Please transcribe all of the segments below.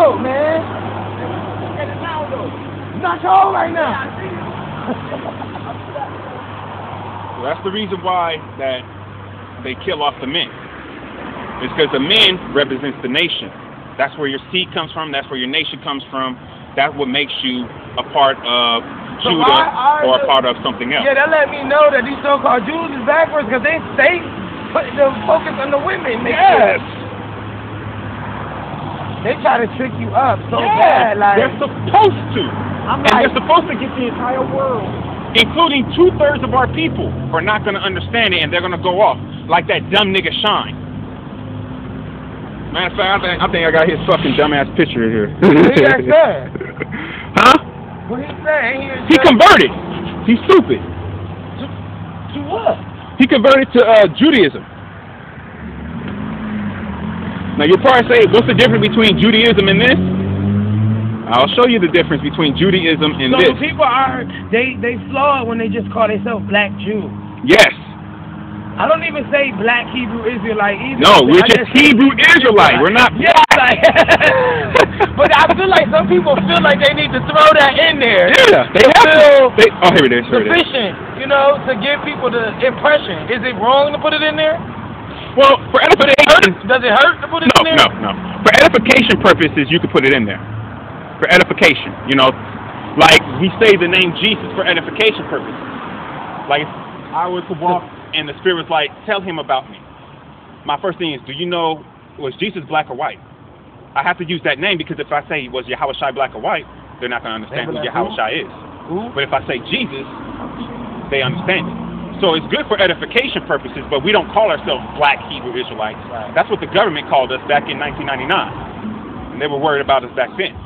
cold, man. Look at it now, though. It's not cold right now. So that's the reason why that they kill off the men. It's because the men represents the nation. That's where your seed comes from. That's where your nation comes from. That's what makes you a part of Judah or a part of something else. Yeah, that let me know that these so-called Jews is backwards because they put the focus on the women. Yes. They try to trick you up so bad. Like, they're supposed to. They're supposed to get the entire world, including 2/3 of our people, are not going to understand it, and they're going to go off like that dumb nigga Shine. Matter of fact, I think I got his fucking dumbass picture here. What he got said? Huh? What he said? He converted. He's stupid. To what? He converted to Judaism. Now you'll probably say, what's the difference between Judaism and this? I'll show you the difference between Judaism and this. So people they flawed when they just call themselves Black Jew. Yes. I don't even say Black Hebrew Israelite either. No, we're just Hebrew Israelite. We're not Black. Like, but I feel like some people feel like they need to throw that in there. Yeah, they have to. Oh, here it is. Sufficient, you know, to give people the impression. Is it wrong to put it in there? Well, for edification. Does it hurt to put it in there? No. For edification purposes, you can put it in there. For edification, you know, like we say the name Jesus for edification purposes. Like if I were to walk and the Spirit was like, tell him about me. My first thing is, do you know, was Jesus black or white? I have to use that name because if I say, was Yahawashi black or white, they're not going to understand who Yahawashi is. But if I say Jesus, they understand it. So it's good for edification purposes, but we don't call ourselves Black Hebrew Israelites. Right. That's what the government called us back in 1999. And they were worried about us back then.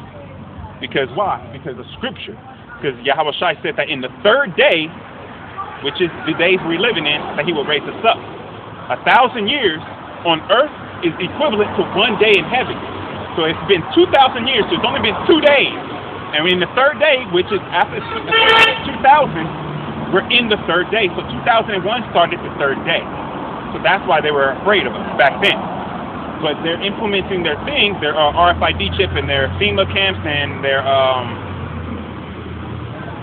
Because why? Because of Scripture. Because Yahawashi said that in the third day, which is the days we're living in, that he will raise us up. 1,000 years on earth is equivalent to 1 day in heaven. So it's been 2,000 years, so it's only been 2 days. And in the third day, which is after 2,000, we're in the third day. So 2001 started the third day. So that's why they were afraid of us back then. But they're implementing their things, their RFID chip and their FEMA camps and their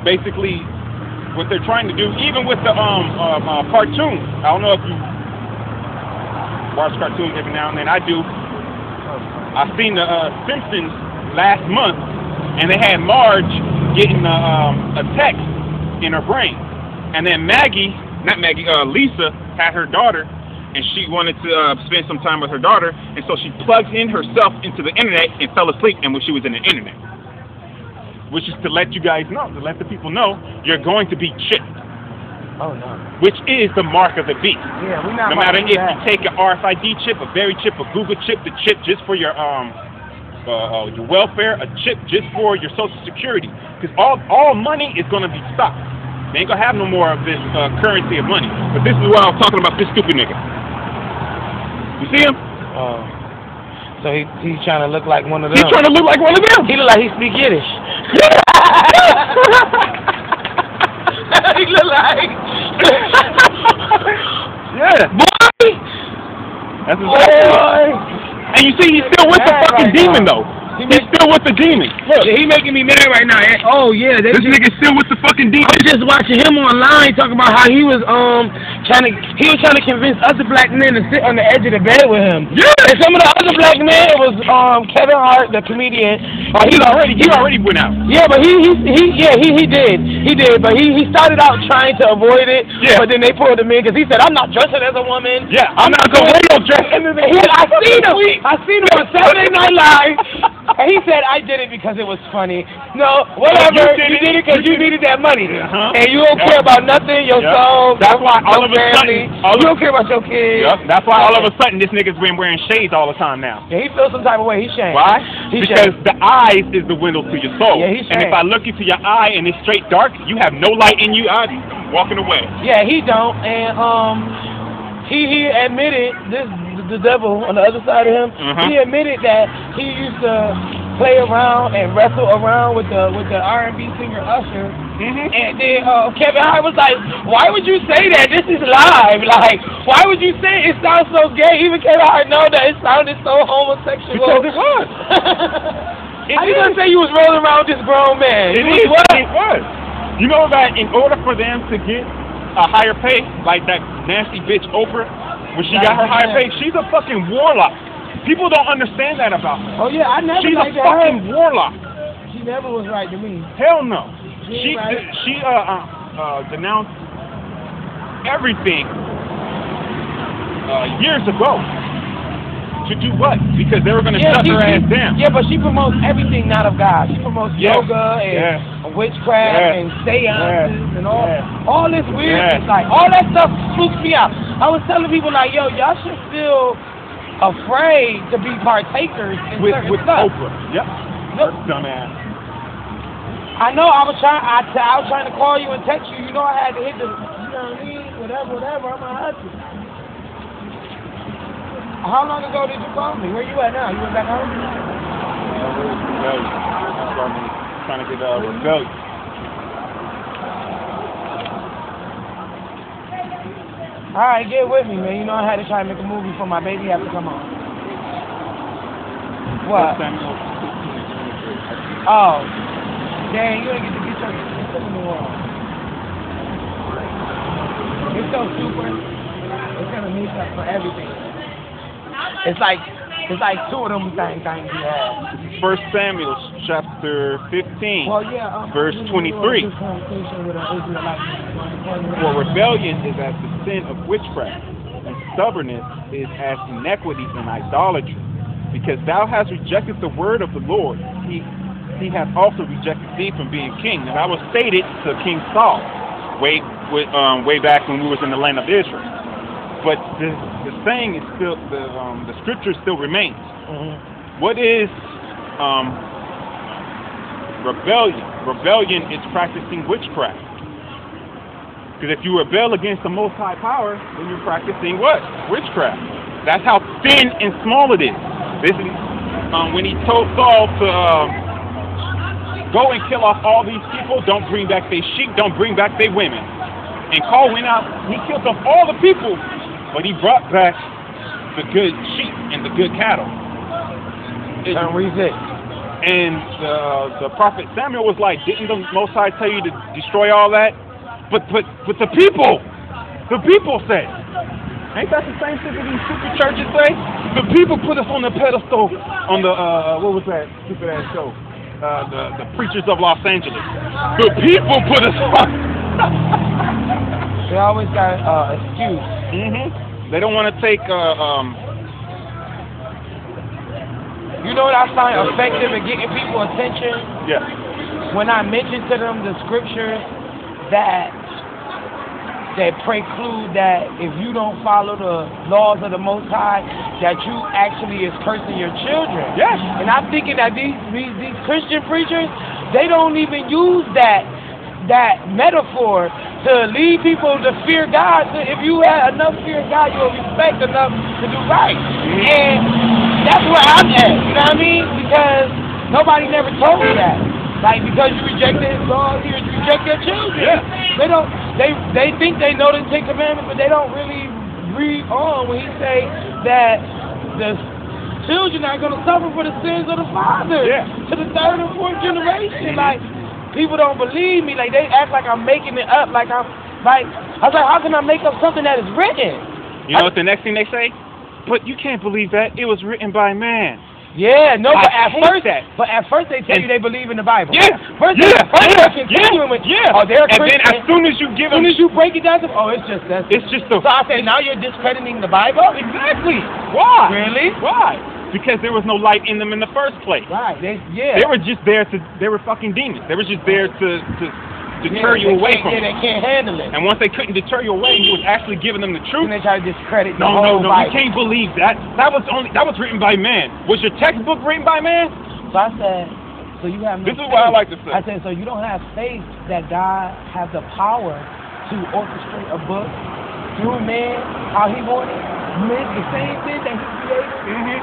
basically what they're trying to do, even with the cartoons. I don't know if you watch cartoons every now and then. I do. I've seen the Simpsons last month, and they had Marge getting a text in her brain, and then Lisa had her daughter, and she wanted to spend some time with her daughter, and so she plugged in herself into the internet and fell asleep, and when she was in the internet. Which is to let you guys know, to let the people know, you're going to be chipped. Oh, no. Which is the mark of the beast. Yeah, we're not. No matter if you take an RFID chip, a berry chip, a Google chip, the chip just for your welfare, a chip just for your Social Security. Because all money is going to be stopped. They ain't going to have no more of this currency of money. But this is what I was talking about, this stupid nigga. You see him? So he's trying to look like one of them. He's trying to look like one of them. He look like he speak Yiddish. He look like. Yeah. Boy. That's his boy. And you see, he's still with the fucking demon though. He's still with the demon. Look, he making me mad right now. Oh yeah, this nigga's still with the fucking demon. I was just watching him online talking about how he was trying to convince other black men to sit on the edge of the bed with him. Yeah. And some of the other black men, it was Kevin Hart, the comedian. He already went out. Yeah, but he did. But he started out trying to avoid it. Yeah. But then they pulled him in because he said, "I'm not dressing as a woman. Yeah, I'm not going to dress." I seen him on Saturday Night Live. And he said, I did it because it was funny. No, whatever. You did it because you needed that money. And you don't care about nothing, your soul. That's why all of a sudden, you don't care about your kids. That's why all of a sudden this nigga's been wearing shades all the time now. Yeah, he feels some type of way. He's shamed. Why? Because the eyes is the window to your soul. Yeah, he's shamed. And if I look into your eye and it's straight dark, you have no light in you, I'm walking away. Yeah, he don't. And he admitted the devil on the other side of him. He admitted that he used to play around and wrestle around with the R&B singer Usher. And then Kevin Hart was like, "Why would you say that? This is live. Like, why would you say it sounds so gay?" Even Kevin Hart know that it sounded so homosexual. Because it was. How you gonna say you was rolling around with this grown man? It is. What? It was. You know that in order for them to get a higher pay, like that nasty bitch Oprah, when she got her higher pay, she's a fucking warlock. People don't understand that about her. Oh yeah, I never She's liked a fucking warlock. She never was right to me. Hell no. She right. denounced everything years ago. To do what? Because they were going to shut her ass down. Yeah, but she promotes everything not of God. She promotes yoga and witchcraft and seances and all this weird like all that stuff spooks me out. I was telling people like, yo, y'all should feel afraid to be partakers in with stuff. Oprah. Yep. Look, dumbass. I know. I was trying to call you and text you. You know, I had to hit the, you know what I mean? Whatever. I'm a husband. How long ago did you call me? Where you at now? You went back home? Rebellion. Trying to get rebellion. Alright, get with me, man. You know I had to try to make a movie for my baby have to come on. What? Oh. Dang, you didn't get to get your system in the world. It's so super. It's gonna make up for everything. It's like two of them things you have. 1 Samuel chapter 15, verse 23. For rebellion is as the sin of witchcraft, and stubbornness is as iniquity and idolatry. Because thou hast rejected the word of the Lord, he hath also rejected thee from being king. And that was stated to King Saul way back when we was in the land of Israel. But the saying is still, the scripture still remains. Mm-hmm. What is rebellion? Rebellion is practicing witchcraft. Because if you rebel against the Most High power, then you're practicing what? Witchcraft. That's how thin and small it is. This is when he told Saul to go and kill off all these people, don't bring back their sheep, don't bring back their women. And Saul went out, he killed off all the people, but he brought back the good sheep and the good cattle. And the prophet Samuel was like, didn't the Most High tell you to destroy all that? But the people said, ain't that the same thing that these stupid churches say? The people put us on the pedestal on the, what was that stupid ass show? The Preachers of Los Angeles. The people put us on. They always got excuse. Mm-hmm. They don't want to take. You know what I find effective in getting people attention? Yeah. When I mention to them the scriptures that preclude that if you don't follow the laws of the Most High, that you actually is cursing your children. Yes. And I'm thinking that these Christian preachers, they don't even use that metaphor to lead people to fear God. So if you have enough fear of God, you'll respect enough to do right. And that's where I'm at. You know what I mean? Because nobody never told me that. Like, because you rejected His laws, you reject your children. Yeah. They think they know the Ten Commandments, but they don't really read on when He say that the children are going to suffer for the sins of the father to the third and fourth generation. Like, people don't believe me. Like, they act like I'm making it up. Like, I was like, how can I make up something that is written? You know what the next thing they say? But you can't believe that. It was written by man. Yeah, no, but at first they tell you they believe in the Bible. Yeah, first they're continuing with oh, they're Christian. And then as soon as you give them, as soon as you break it down, oh, it's just that. It's just the. So I say now you're discrediting the Bible. Exactly. Why? Really? Why? Because there was no light in them in the first place. Right. They were just there to. They were fucking demons. They were just there to deter you away from it. They can't handle it. And once they couldn't deter you away, He was actually giving them the truth. And they try to discredit the No, whole Bible. you can't believe that. That was written by man. Was your textbook written by man? So I said, so you have no This is faith. what I like to say. I said, so you don't have faith that God has the power to orchestrate a book through man, how He wanted. The same thing that He created. Mm-hmm.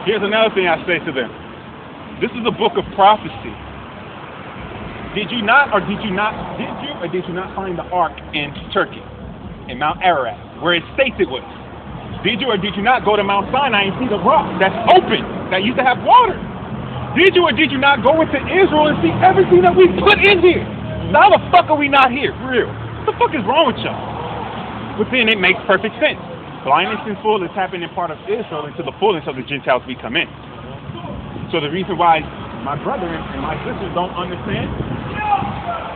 Here's another thing I say to them. This is a book of prophecy. Did you or did you not find the ark in Turkey, in Mount Ararat, where it states it was? Did you or did you not go to Mount Sinai and see the rock that's open? that used to have water. Did you or did you not go into Israel and see everything that we put in here? So how the fuck are we not here? For real. What the fuck is wrong with y'all? But then it makes perfect sense. Blindness and fullness happened in part of Israel until the fullness of the Gentiles we come in. So the reason why my brethren and my sisters don't understand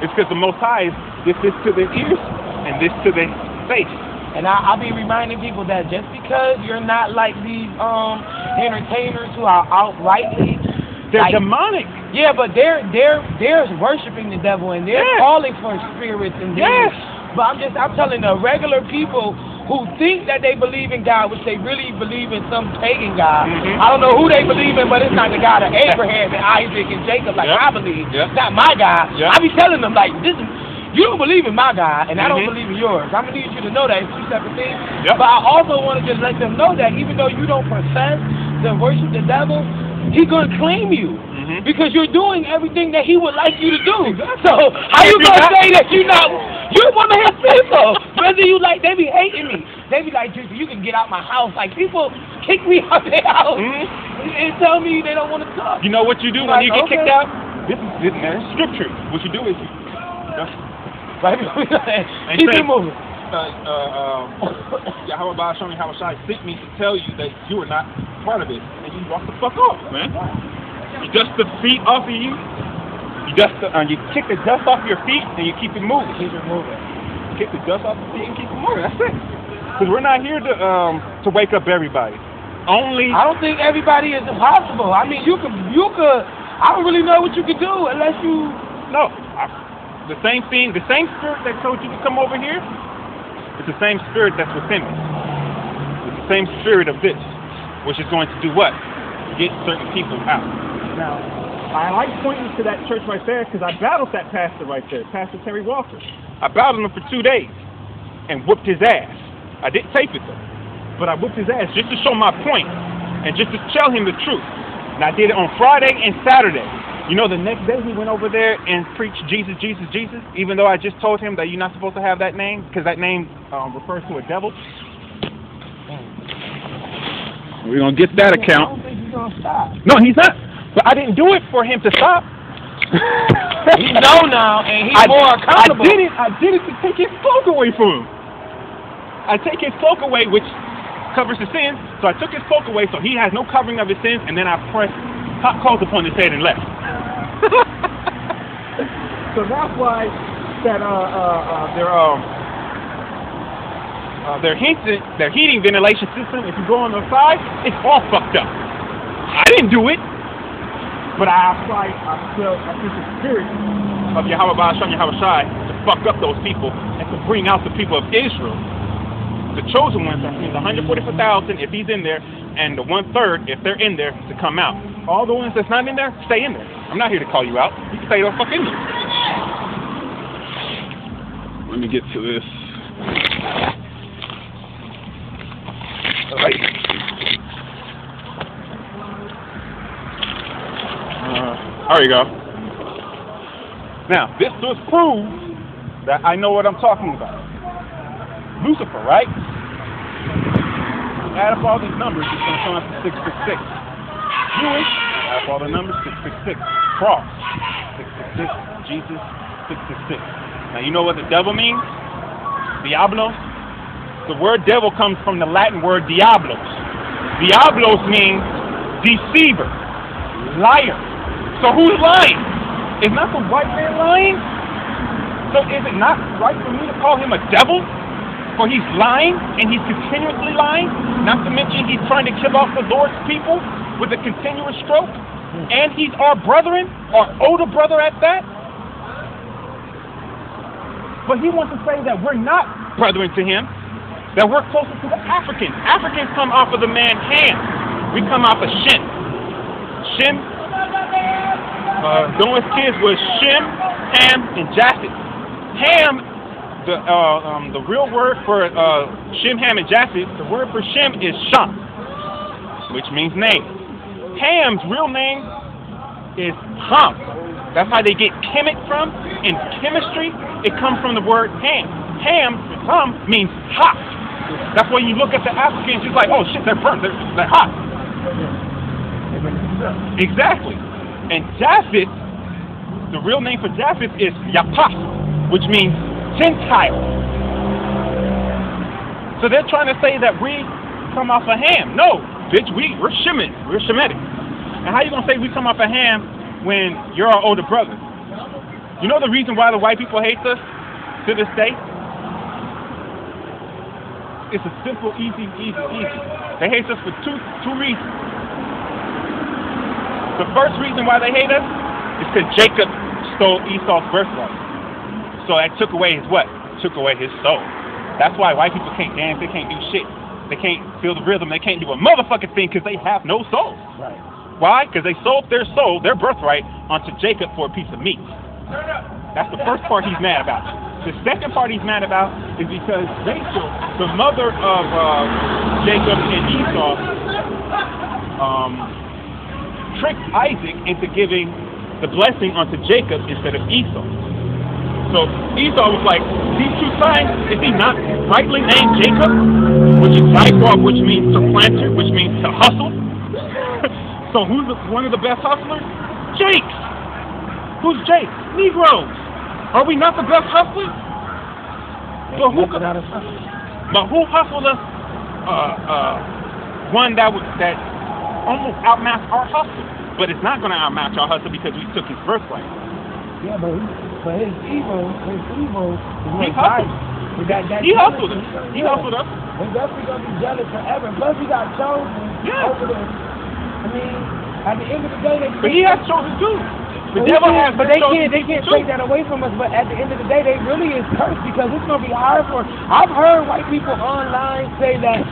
is because the Most High is this to their ears and this to their face. And I'll be reminding people that just because you're not like these entertainers who are outrightly they're demonic. Yeah, but they're worshiping the devil and they're calling for spirits and demons. But I'm telling the regular people who think that they believe in God, which they really believe in some pagan God. I don't know who they believe in, but it's not the God of Abraham and Isaac and Jacob like I believe. It's not my God. I be telling them like this is. You don't believe in my God, and I don't believe in yours. I'm going to need you to know that it's two separate things. But I also want to just let them know that even though you don't profess to worship the devil, he's going to claim you. Because you're doing everything that he would like you to do. So how you going to say that you're not, you're one of his people. Whether you like, they be hating me. They be like, you can get out my house. Like people kick me out their house and tell me they don't want to talk. You know what you do when you get kicked out? This is scripture. What you do is and keep it moving. Yahweh Shoni Hawashai sent me to tell you that you are not part of it. And you walk the fuck off, man. You dust the feet off of you. You kick the dust off your feet and you keep it moving. Keep it moving. Kick the dust off the feet and keep it moving. That's it. Because we're not here to wake up everybody. I don't think everybody is impossible. I mean, you could. I don't really know what you could do unless you. No. The same thing, the same spirit that told you to come over here, it's the same spirit that's within me. It's the same spirit of this, which is going to do what? Get certain people out. Now, I like pointing to that church right there because I battled that pastor right there, Pastor Terry Walker. I battled him for 2 days and whooped his ass. I didn't tape it though, but I whooped his ass just to show my point and just to tell him the truth. And I did it on Friday and Saturday. You know, the next day he went over there and preached Jesus, Jesus, Jesus, even though I just told him that you're not supposed to have that name because that name refers to a devil. We're going to get that account. I don't think he's going to stop. No, he's not. But I didn't do it for him to stop. He know now, and he's more accountable. I did it to take his cloak away from him. I take his cloak away, which covers his sins. So I took his cloak away so he has no covering of his sins, and then I pressed hot coals upon his head and left. So that's why that their heating ventilation system, if you go on the side, it's all fucked up. I didn't do it, but I put the spirit of Yahweh Ba'asham Yahushai to fuck up those people and to bring out the people of Israel. The chosen ones, that means 144,000 if he's in there, and the 1/3 if they're in there to come out. All the ones that's not in there, stay in there. I'm not here to call you out. You can stay the fuck in there. Let me get to this. All right. There you go. Now, this was proof that I know what I'm talking about. Lucifer, right? Add up all these numbers, it's going to come up to 666. Jewish, add up all the numbers, 666. Cross, 666. Jesus, 666. Now, you know what the devil means? Diablos. The word devil comes from the Latin word diablos. Diablos means deceiver, liar. So who's lying? Is not the white man lying? So is it not right for me to call him a devil? For he's lying, and he's continuously lying. Not to mention he's trying to kill off the Lord's people with a continuous stroke. And he's our brethren, our older brother at that. But he wants to say that we're not brethren to him, that we're closer to the Africans. Africans come off of the man Ham. We come off of Shem. Shem, Noah's kids was Shem, Ham, and Japheth. Ham, the real word for Shem, Ham, and Japheth, the word for Shem is Sham, which means name. Ham's real name is Ham. That's how they get chemic from. In chemistry, it comes from the word Ham. Ham means hot. That's why you look at the Africans, it's like, oh shit, they're burnt, they're hot. Exactly. And Japheth, the real name for Japheth is Yapah, which means Gentile. So they're trying to say that we come off of Ham. No, bitch, we're Shemitic. We're Shemitic. And how you gonna say we come off of Ham when you're our older brother? You know the reason why the white people hate us to this day? It's a simple, easy. They hate us for two reasons. The first reason why they hate us is because Jacob stole Esau's birthright. So that took away his what? Took away his soul. That's why white people can't dance, they can't do shit. They can't feel the rhythm, they can't do a motherfucking thing because they have no soul. Right. Why? Because they sold their soul, their birthright, onto Jacob for a piece of meat. That's the first part he's mad about. The second part he's mad about is because Rachel, the mother of Jacob and Esau, tricked Isaac into giving the blessing onto Jacob instead of Esau. So Esau was like, these two sons, is he not rightly named Jacob? Which is Jacob, which means to planter, which means to hustle. So who's one of the best hustlers? Jakes. Who's Jake? Negroes. Are we not the best hustlers? But who hustled us? One that almost outmatched our hustle. But it's not going to outmatch our hustle because we took his birthright. Yeah, but his evil is he right. He hustled us. He hustled us. We're definitely going to be jealous forever. Plus, he got chosen over there. I mean, at the end of the day, but he has chosen too. The devil has, but they can't take that away from us. But at the end of the day, they really is cursed because it's going to be hard for. I've heard white people online say that